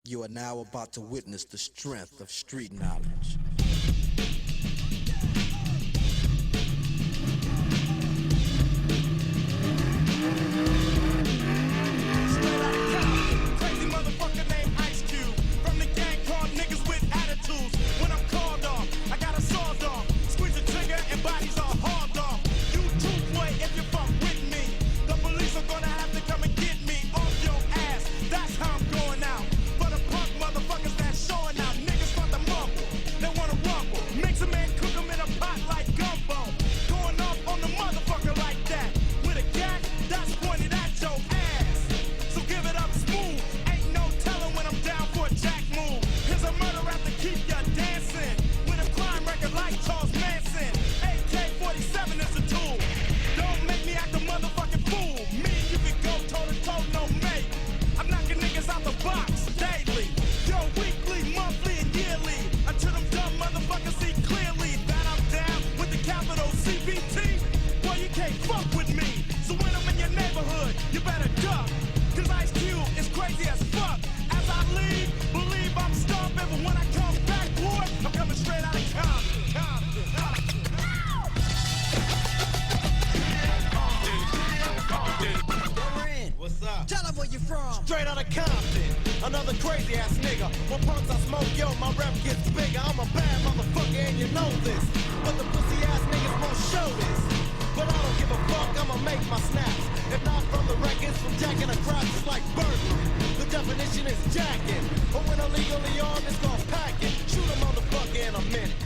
You are now about to witness the strength of street knowledge. Crazy motherfucker named Ice Cube. From the gang called niggas with attitudes. When I'm called off, I got a sawed off. Squeeze the trigger and bodies are hauled off. You too, boy, if you fuck with me. The police are gonna have to come and get me off your ass. That's how I'm going out. For the punk motherfuckers that's showing out. Niggas want to mumble, they wanna rumble. Mix 'em and cook 'em in a pot like gumbo. Going off on the motherfucker like that. With a gat that's pointed at your ass. So give it up smooth. Ain't no telling when I'm down for a jack move. Here's a murder rap to keep ya dancing. With a crime record like Charles Manson. AK-47 is a tool. Don't make me act a motherfucking fool. Me and you can go toe to toe, no mate. I'm knocking niggas out the box daily. Yo, weekly, monthly, and yearly. Until them dumb motherfuckers see clearly that I'm down with the capital CBT. Boy, you can't fuck with me. So when I'm in your neighborhood, you better duck. Cause Ice Cube is crazy as fuck. As I leave, believe I'm stomping. But when I come back, boy, I'm coming straight out of Compton. What's up? Tell them where you from. Straight out of Compton, another crazy ass nigga. When punks I smoke, yo, my rep gets bigger. I'm a bad motherfucker and you know this. But the pussy ass niggas won't show this. But I don't give a fuck, I'ma make my snaps. If not from the records, from jacking a crowd, it's like burglary. The definition is jacking. But when illegally armed, it's gon' pack it. Shoot a motherfucker in a minute.